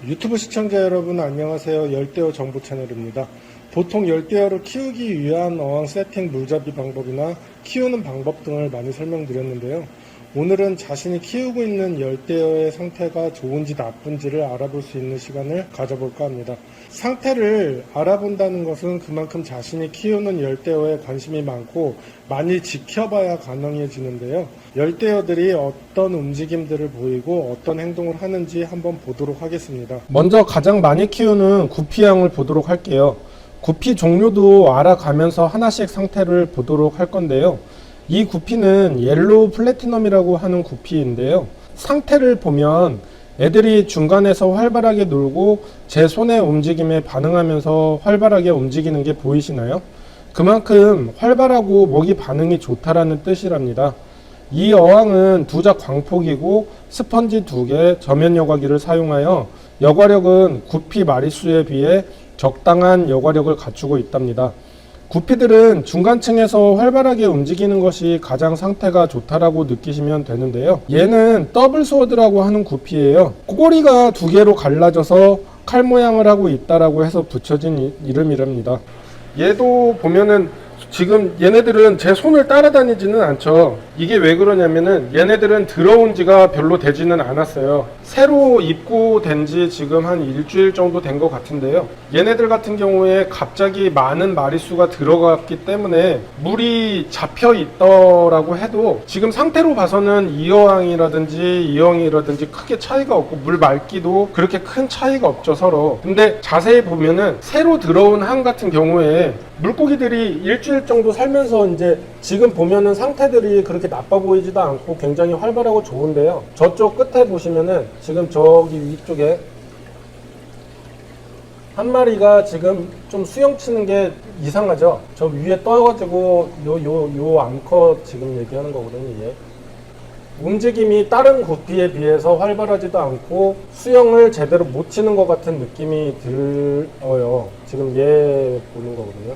유튜브 시청자 여러분 안녕하세요. 열대어 정보 채널입니다. 보통 열대어를 키우기 위한 어항 세팅 물잡이 방법이나 키우는 방법 등을 많이 설명드렸는데요. 오늘은 자신이 키우고 있는 열대어의 상태가 좋은지 나쁜지를 알아볼 수 있는 시간을 가져볼까 합니다. 상태를 알아본다는 것은 그만큼 자신이 키우는 열대어에 관심이 많고 많이 지켜봐야 가능해지는데요. 열대어들이 어떤 움직임들을 보이고 어떤 행동을 하는지 한번 보도록 하겠습니다. 먼저 가장 많이 키우는 구피양을 보도록 할게요. 구피 종류도 알아가면서 하나씩 상태를 보도록 할 건데요. 이 구피는 옐로우 플래티넘이라고 하는 구피인데요. 상태를 보면 애들이 중간에서 활발하게 놀고 제 손의 움직임에 반응하면서 활발하게 움직이는 게 보이시나요? 그만큼 활발하고 먹이 반응이 좋다라는 뜻이랍니다. 이 어항은 두작 광폭이고 스펀지 2개, 저면 여과기를 사용하여 여과력은 구피 마리수에 비해 적당한 여과력을 갖추고 있답니다. 구피들은 중간층에서 활발하게 움직이는 것이 가장 상태가 좋다라고 느끼시면 되는데요. 얘는 더블 스워드라고 하는 구피예요. 꼬리가 2개로 갈라져서 칼 모양을 하고 있다라고 해서 붙여진 이름이랍니다. 얘도 보면은 지금 얘네들은 제 손을 따라다니지는 않죠. 이게 왜 그러냐면은 얘네들은 들어온 지가 별로 되지는 않았어요. 새로 입고된 지 지금 한 일주일 정도 된 것 같은데요. 얘네들 같은 경우에 갑자기 많은 마리수가 들어갔기 때문에 물이 잡혀 있더라고 해도 지금 상태로 봐서는 이 어항이라든지 이 어항이라든지 크게 차이가 없고 물 맑기도 그렇게 큰 차이가 없죠, 서로. 근데 자세히 보면은 새로 들어온 항 같은 경우에 물고기들이 일주일 정도 살면서 이제 지금 보면은 상태들이 그렇게 나빠 보이지도 않고 굉장히 활발하고 좋은데요. 저쪽 끝에 보시면은 지금 저기 위쪽에 한 마리가 지금 좀 수영 치는 게 이상하죠. 저 위에 떠가지고 요 암컷 지금 얘기하는 거거든요. 얘. 움직임이 다른 구피에 비해서 활발하지도 않고 수영을 제대로 못 치는 것 같은 느낌이 들어요. 지금 얘 보는 거거든요.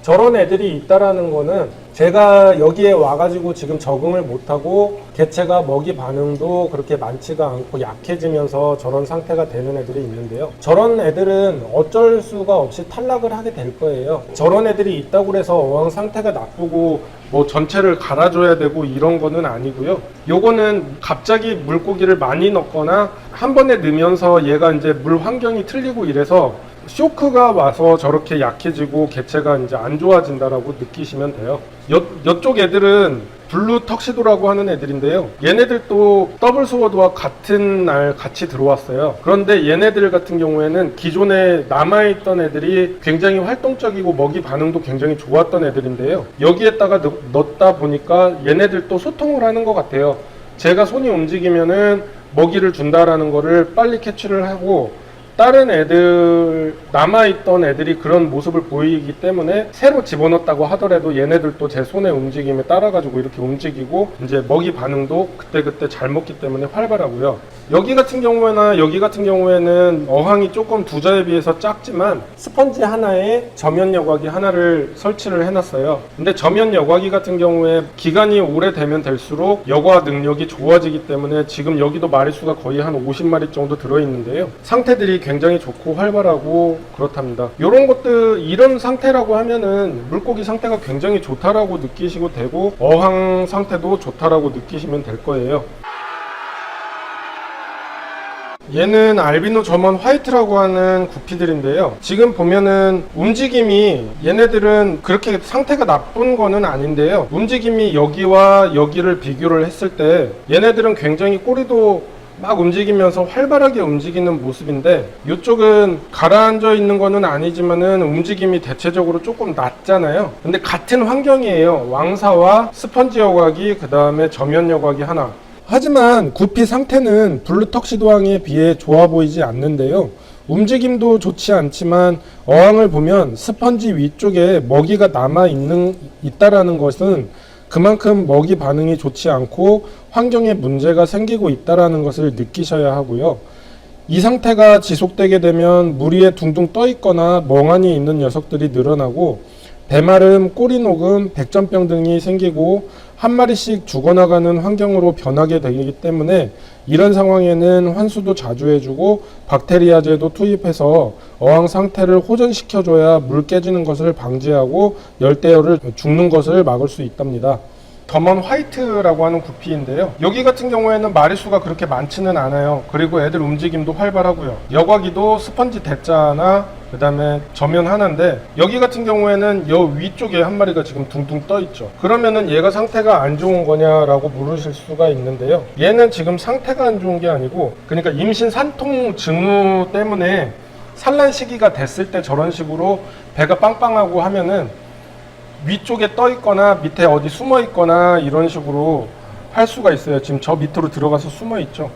저런 애들이 있다라는 거는 제가 여기에 와가지고 지금 적응을 못하고 개체가 먹이 반응도 그렇게 많지가 않고 약해지면서 저런 상태가 되는 애들이 있는데요. 저런 애들은 어쩔 수가 없이 탈락을 하게 될 거예요. 저런 애들이 있다고 해서 어항 상태가 나쁘고 뭐 전체를 갈아줘야 되고 이런 거는 아니고요. 요거는 갑자기 물고기를 많이 넣거나 한 번에 넣으면서 얘가 이제 물 환경이 틀리고 이래서 쇼크가 와서 저렇게 약해지고 개체가 이제 안 좋아진다라고 느끼시면 돼요. 이쪽 애들은 블루 턱시도라고 하는 애들인데요. 얘네들도 더블 스워드와 같은 날 같이 들어왔어요. 그런데 얘네들 같은 경우에는 기존에 남아있던 애들이 굉장히 활동적이고 먹이 반응도 굉장히 좋았던 애들인데요. 여기에다가 넣다 보니까 얘네들도 소통을 하는 것 같아요. 제가 손이 움직이면은 먹이를 준다라는 거를 빨리 캐치를 하고 다른 애들, 남아있던 애들이 그런 모습을 보이기 때문에 새로 집어넣었다고 하더라도 얘네들도 제 손의 움직임에 따라가지고 이렇게 움직이고 이제 먹이 반응도 그때그때 잘 먹기 때문에 활발하고요. 여기 같은 경우나 여기 같은 경우에는 어항이 조금 두자에 비해서 작지만 스펀지 하나에 저면 여과기 하나를 설치를 해놨어요. 근데 저면 여과기 같은 경우에 기간이 오래되면 될수록 여과 능력이 좋아지기 때문에 지금 여기도 마리수가 거의 한 50마리 정도 들어있는데요. 상태들이 굉장히 좋고 활발하고 그렇답니다. 이런 것들, 이런 상태라고 하면은 물고기 상태가 굉장히 좋다라고 느끼시고 되고 어항 상태도 좋다라고 느끼시면 될 거예요. 얘는 알비노 점원 화이트라고 하는 구피들인데요. 지금 보면은 움직임이 얘네들은 그렇게 상태가 나쁜 거는 아닌데요. 움직임이 여기와 여기를 비교를 했을 때 얘네들은 굉장히 꼬리도 막 움직이면서 활발하게 움직이는 모습인데 이쪽은 가라앉아 있는 거는 아니지만은 움직임이 대체적으로 조금 낮잖아요. 근데 같은 환경이에요. 왕사와 스펀지 여과기, 그 다음에 저면 여과기 하나. 하지만 구피 상태는 블루 턱시도항에 비해 좋아 보이지 않는데요. 움직임도 좋지 않지만 어항을 보면 스펀지 위쪽에 먹이가 있다라는 것은 그만큼 먹이 반응이 좋지 않고 환경에 문제가 생기고 있다라는 것을 느끼셔야 하고요. 이 상태가 지속되게 되면 물 위에 둥둥 떠 있거나 멍하니 있는 녀석들이 늘어나고 대마름, 꼬리녹음, 백전병 등이 생기고 한 마리씩 죽어나가는 환경으로 변하게 되기 때문에 이런 상황에는 환수도 자주 해주고 박테리아제도 투입해서 어항 상태를 호전시켜줘야 물 깨지는 것을 방지하고 열대어를 죽는 것을 막을 수 있답니다. 더먼 화이트라고 하는 구피인데요. 여기 같은 경우에는 마리수가 그렇게 많지는 않아요. 그리고 애들 움직임도 활발하고요. 여과기도 스펀지 대자나 그 다음에 저면 하나인데, 여기 같은 경우에는 여 위쪽에 한 마리가 지금 둥둥 떠 있죠. 그러면은 얘가 상태가 안 좋은 거냐라고 물으실 수가 있는데요. 얘는 지금 상태가 안 좋은 게 아니고, 그러니까 임신 산통 징후 때문에 산란 시기가 됐을 때 저런 식으로 배가 빵빵하고 하면은 위쪽에 떠 있거나 밑에 어디 숨어 있거나 이런 식으로 할 수가 있어요. 지금 저 밑으로 들어가서 숨어 있죠.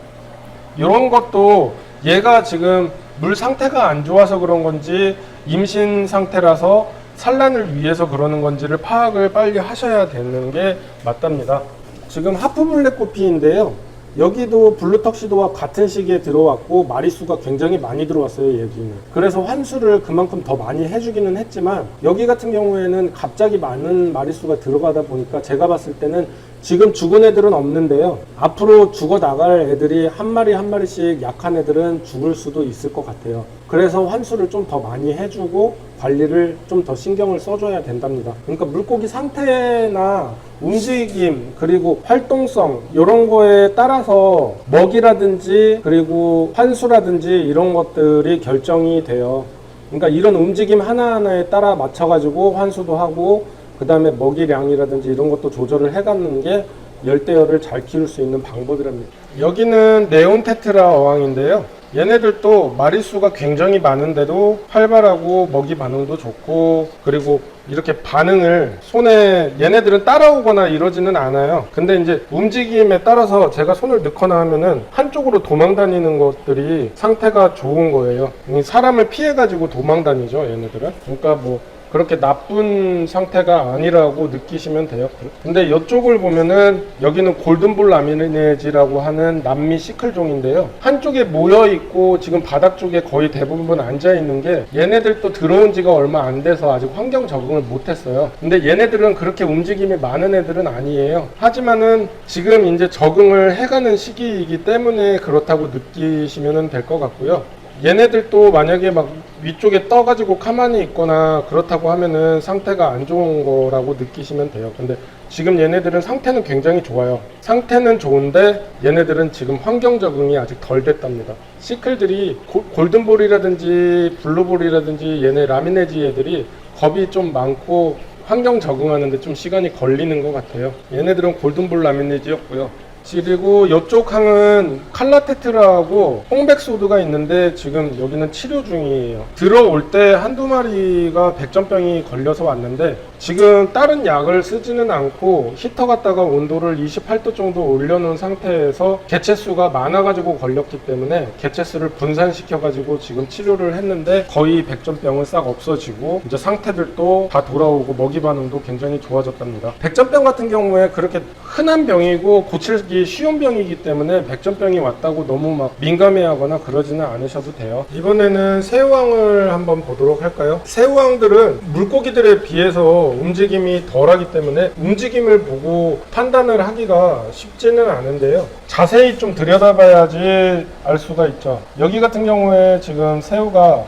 이런 것도 얘가 지금 물 상태가 안 좋아서 그런 건지 임신 상태라서 산란을 위해서 그러는 건지를 파악을 빨리 하셔야 되는 게 맞답니다. 지금 하프블랙 코피인데요. 여기도 블루턱시도와 같은 시기에 들어왔고 마리수가 굉장히 많이 들어왔어요. 여기는. 그래서 환수를 그만큼 더 많이 해주기는 했지만 여기 같은 경우에는 갑자기 많은 마리수가 들어가다 보니까 제가 봤을 때는 지금 죽은 애들은 없는데요. 앞으로 죽어 나갈 애들이 한 마리 한 마리씩 약한 애들은 죽을 수도 있을 것 같아요. 그래서 환수를 좀 더 많이 해주고 관리를 좀 더 신경을 써줘야 된답니다. 그러니까 물고기 상태나 움직임 그리고 활동성 이런 거에 따라서 먹이라든지 그리고 환수라든지 이런 것들이 결정이 돼요. 그러니까 이런 움직임 하나하나에 따라 맞춰가지고 환수도 하고 그 다음에 먹이량이라든지 이런 것도 조절을 해가는 게 열대어를 잘 키울 수 있는 방법이랍니다. 여기는 네온 테트라 어항인데요. 얘네들도 마리수가 굉장히 많은데도 활발하고 먹이 반응도 좋고, 그리고 이렇게 반응을 손에 얘네들은 따라오거나 이러지는 않아요. 근데 이제 움직임에 따라서 제가 손을 넣거나 하면은 한쪽으로 도망 다니는 것들이 상태가 좋은 거예요. 사람을 피해 가지고 도망 다니죠, 얘네들은. 그러니까 뭐 그렇게 나쁜 상태가 아니라고 느끼시면 돼요. 근데 이쪽을 보면은 여기는 골든볼 라미네지라고 하는 남미 시클종인데요. 한쪽에 모여 있고 지금 바닥 쪽에 거의 대부분 앉아 있는 게 얘네들도 들어온 지가 얼마 안 돼서 아직 환경 적응을 못 했어요. 근데 얘네들은 그렇게 움직임이 많은 애들은 아니에요. 하지만은 지금 이제 적응을 해가는 시기이기 때문에 그렇다고 느끼시면 될 것 같고요. 얘네들도 만약에 막 위쪽에 떠가지고 가만히 있거나 그렇다고 하면은 상태가 안 좋은 거라고 느끼시면 돼요. 근데 지금 얘네들은 상태는 굉장히 좋아요. 상태는 좋은데 얘네들은 지금 환경 적응이 아직 덜 됐답니다. 시클들이 골든볼이라든지 블루볼이라든지 얘네 라미네지 애들이 겁이 좀 많고 환경 적응하는데 좀 시간이 걸리는 것 같아요. 얘네들은 골든볼 라미네지였고요. 그리고 이쪽 항은 칼라테트라하고 홍백소드가 있는데 지금 여기는 치료 중이에요. 들어올 때 한두 마리가 백전병이 걸려서 왔는데 지금 다른 약을 쓰지는 않고 히터 갖다가 온도를 28도 정도 올려놓은 상태에서 개체수가 많아가지고 걸렸기 때문에 개체수를 분산시켜가지고 지금 치료를 했는데 거의 백전병은 싹 없어지고 이제 상태들도 다 돌아오고 먹이 반응도 굉장히 좋아졌답니다. 백전병 같은 경우에 그렇게 흔한 병이고 고치기 쉬운 병이기 때문에 백전병이 왔다고 너무 막 민감해하거나 그러지는 않으셔도 돼요. 이번에는 새우왕을 한번 보도록 할까요? 새우왕들은 물고기들에 비해서 움직임이 덜하기 때문에 움직임을 보고 판단을 하기가 쉽지는 않은데요. 자세히 좀 들여다봐야지 알 수가 있죠. 여기 같은 경우에 지금 새우가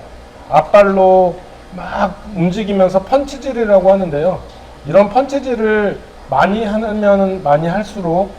앞발로 막 움직이면서 펀치질이라고 하는데요. 이런 펀치질을 많이 하면 많이 할수록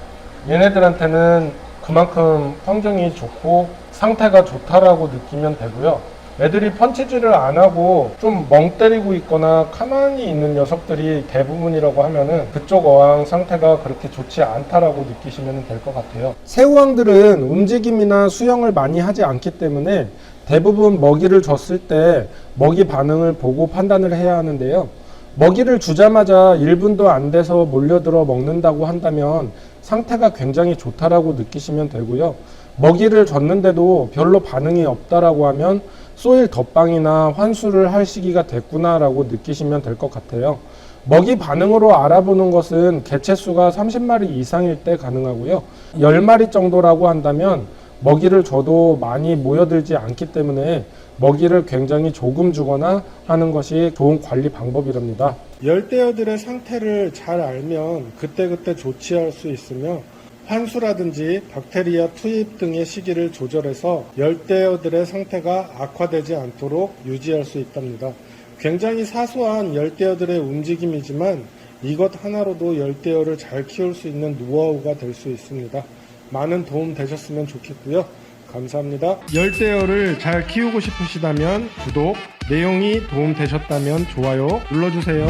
얘네들한테는 그만큼 환경이 좋고 상태가 좋다라고 느끼면 되고요. 애들이 펀치질을 안 하고 좀 멍 때리고 있거나 가만히 있는 녀석들이 대부분이라고 하면은 그쪽 어항 상태가 그렇게 좋지 않다라고 느끼시면 될 것 같아요. 새우왕들은 움직임이나 수영을 많이 하지 않기 때문에 대부분 먹이를 줬을 때 먹이 반응을 보고 판단을 해야 하는데요. 먹이를 주자마자 1분도 안 돼서 몰려들어 먹는다고 한다면 상태가 굉장히 좋다라고 느끼시면 되고요. 먹이를 줬는데도 별로 반응이 없다라고 하면 소일 덧방이나 환수를 할 시기가 됐구나라고 느끼시면 될 것 같아요. 먹이 반응으로 알아보는 것은 개체수가 30마리 이상일 때 가능하고요. 10마리 정도라고 한다면 먹이를 줘도 많이 모여들지 않기 때문에 먹이를 굉장히 조금 주거나 하는 것이 좋은 관리 방법이랍니다. 열대어들의 상태를 잘 알면 그때그때 조치할 수 있으며 환수라든지 박테리아 투입 등의 시기를 조절해서 열대어들의 상태가 악화되지 않도록 유지할 수 있답니다. 굉장히 사소한 열대어들의 움직임이지만 이것 하나로도 열대어를 잘 키울 수 있는 노하우가 될 수 있습니다. 많은 도움 되셨으면 좋겠고요. 감사합니다. 열대어를 잘 키우고 싶으시다면 구독, 내용이 도움 되셨다면 좋아요 눌러주세요.